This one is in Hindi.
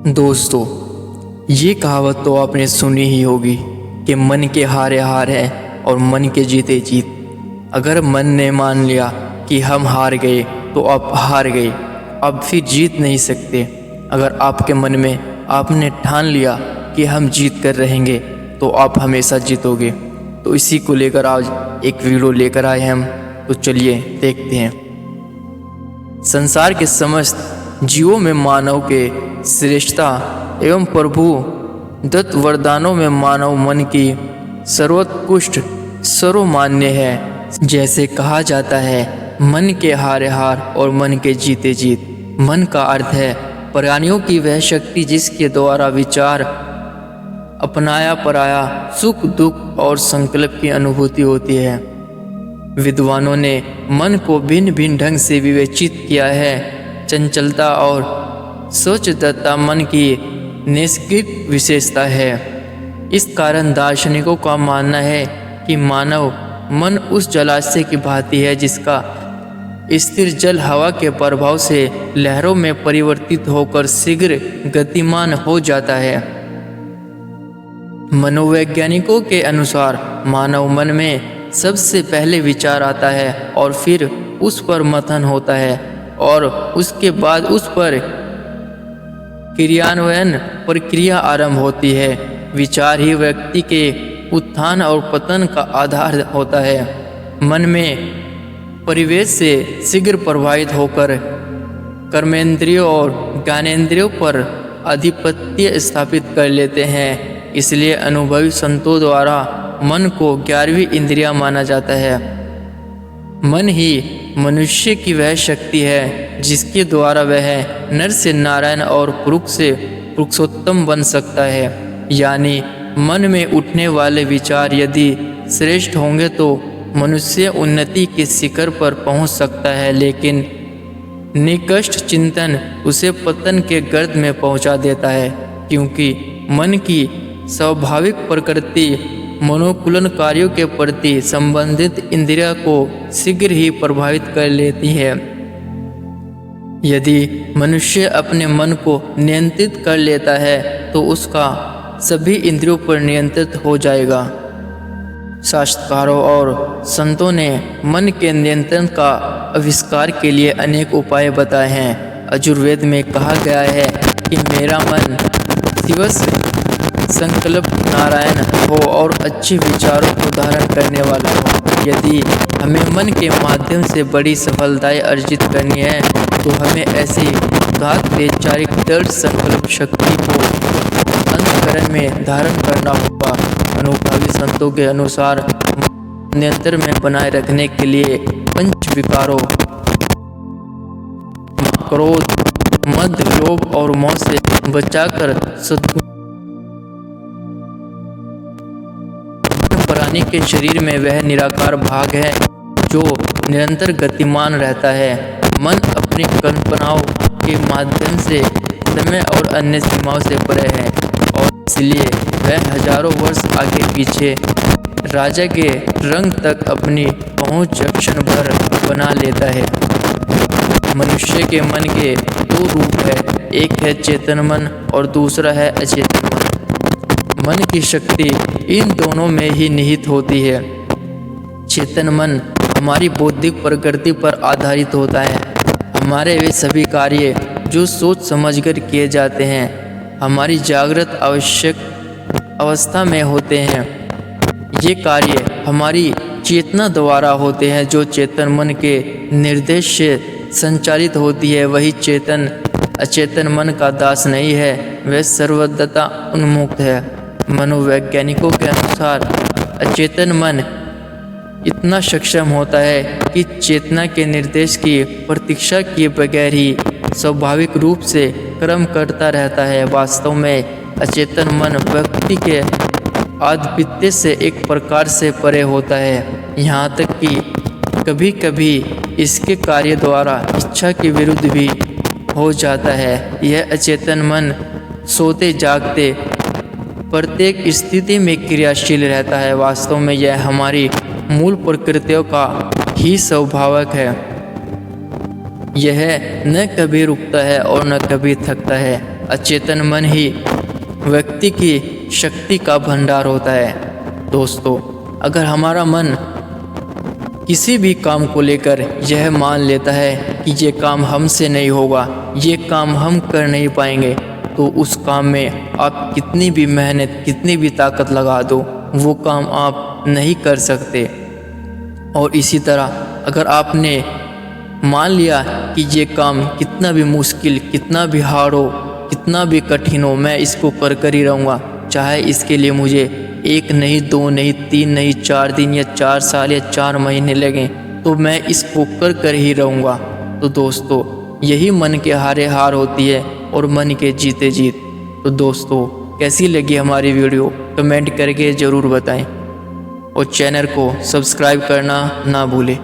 दोस्तों, ये कहावत तो आपने सुनी ही होगी कि मन के हारे हार है और मन के जीते जीत। अगर मन ने मान लिया कि हम हार गए तो आप हार गए, अब फिर जीत नहीं सकते। अगर आपके मन में आपने ठान लिया कि हम जीत कर रहेंगे तो आप हमेशा जीतोगे। तो इसी को लेकर आज एक वीडियो लेकर आए हैं हम, तो चलिए देखते हैं। संसार के समस्त जीवों में मानव के श्रेष्ठता एवं प्रभु दत्त वरदानों में मानव मन की सर्वोत्कृष्ट सर्वमान्य है। जैसे कहा जाता है, मन के हारे हार और मन के जीते जीत। मन का अर्थ है प्राणियों की वह शक्ति जिसके द्वारा विचार, अपनाया पराया, सुख दुख और संकल्प की अनुभूति होती है। विद्वानों ने मन को भिन्न भिन्न ढंग से विवेचित किया है। चंचलता और सोचदत्ता मन की नैसर्गिक विशेषता है। इस कारण दार्शनिकों का मानना है कि मानव मन उस जलाशय की भांति है जिसका स्थिर जल हवा के प्रभाव से लहरों में परिवर्तित होकर शीघ्र गतिमान हो जाता है। मनोवैज्ञानिकों के अनुसार मानव मन में सबसे पहले विचार आता है और फिर उस पर मंथन होता है और उसके बाद उस पर क्रियान्वयन प्रक्रिया आरंभ होती है। विचार ही व्यक्ति के उत्थान और पतन का आधार होता है। मन में परिवेश से शीघ्र प्रभावित होकर कर्मेंद्रियों और ज्ञानेंद्रियों पर आधिपत्य स्थापित कर लेते हैं। इसलिए अनुभवी संतों द्वारा मन को 11वीं इंद्रिया माना जाता है। मन ही मनुष्य की वह शक्ति है जिसके द्वारा वह नर से नारायण और पुरुष से पुरुषोत्तम बन सकता है। यानी मन में उठने वाले विचार यदि श्रेष्ठ होंगे तो मनुष्य उन्नति के शिखर पर पहुंच सकता है, लेकिन निकृष्ट चिंतन उसे पतन के गर्त में पहुंचा देता है, क्योंकि मन की स्वाभाविक प्रकृति मनोकुलन कार्यों के प्रति संबंधित इंद्रिया को शीघ्र ही प्रभावित कर लेती है। यदि मनुष्य अपने मन को नियंत्रित कर लेता है तो उसका सभी इंद्रियों पर नियंत्रित हो जाएगा। शास्त्रकारों और संतों ने मन के नियंत्रण का आविष्कार के लिए अनेक उपाय बताए हैं। यजुर्वेद में कहा गया है कि मेरा मन शिवस्य संकल्प नारायण हो और अच्छे विचारों को धारण करने वाला हो। यदि हमें मन के माध्यम से बड़ी सफलताएं अर्जित करनी है तो हमें ऐसी घात वैचारिक दृढ़ संकल्प शक्ति को अंतःकरण में धारण करना होगा। अनुभवी संतों के अनुसार नियंत्रण में बनाए रखने के लिए पंच विकारों क्रोध, मद, लोभ और मोह से बचाकर सद्गुण प्राणी के शरीर में वह निराकार भाग है जो निरंतर गतिमान रहता है। मन अपनी कल्पनाओं के माध्यम से समय और अन्य सीमाओं से परे है और इसलिए वह हजारों वर्ष आगे पीछे राजा के रंग तक अपनी पहुंच क्षण भर बना लेता है। मनुष्य के मन के दो रूप है, एक है चेतन मन और दूसरा है अचेतन मन। मन की शक्ति इन दोनों में ही निहित होती है। चेतन मन हमारी बौद्धिक प्रकृति पर आधारित होता है। हमारे वे सभी कार्य जो सोच समझकर किए जाते हैं हमारी जागृत आवश्यक अवस्था में होते हैं। ये कार्य हमारी चेतना द्वारा होते हैं जो चेतन मन के निर्देश से संचालित होती है। वही चेतन अचेतन मन का दास नहीं है, वह सर्वदता उन्मुक्त है। मनोवैज्ञानिकों के अनुसार अचेतन मन इतना सक्षम होता है कि चेतना के निर्देश की प्रतीक्षा किए बगैर ही स्वाभाविक रूप से कर्म करता रहता है। वास्तव में अचेतन मन व्यक्ति के आधिपत्य से एक प्रकार से परे होता है, यहाँ तक कि कभी कभी इसके कार्य द्वारा इच्छा के विरुद्ध भी हो जाता है। यह अचेतन मन सोते जागते प्रत्येक स्थिति में क्रियाशील रहता है। वास्तव में यह हमारी मूल प्रकृतियों का ही स्वाभाविक है। यह न कभी रुकता है और न कभी थकता है। अचेतन मन ही व्यक्ति की शक्ति का भंडार होता है। दोस्तों, अगर हमारा मन किसी भी काम को लेकर यह मान लेता है कि ये काम हमसे नहीं होगा, ये काम हम कर नहीं पाएंगे, तो उस काम में आप कितनी भी मेहनत, कितनी भी ताकत लगा दो, वो काम आप नहीं कर सकते। और इसी तरह अगर आपने मान लिया कि ये काम कितना भी मुश्किल, कितना भी हार्ड हो, कितना भी कठिन हो, मैं इसको कर ही रहूँगा, चाहे इसके लिए मुझे 1 नहीं, 2 नहीं, 3 नहीं, 4 दिन या 4 साल या 4 महीने लगें, तो मैं इसको कर ही रहूँगा। तो दोस्तों, यही मन के हारे हार होती है और मन के जीते जीत। तो दोस्तों, कैसी लगी हमारी वीडियो कमेंट करके ज़रूर बताएं और चैनल को सब्सक्राइब करना ना भूलें।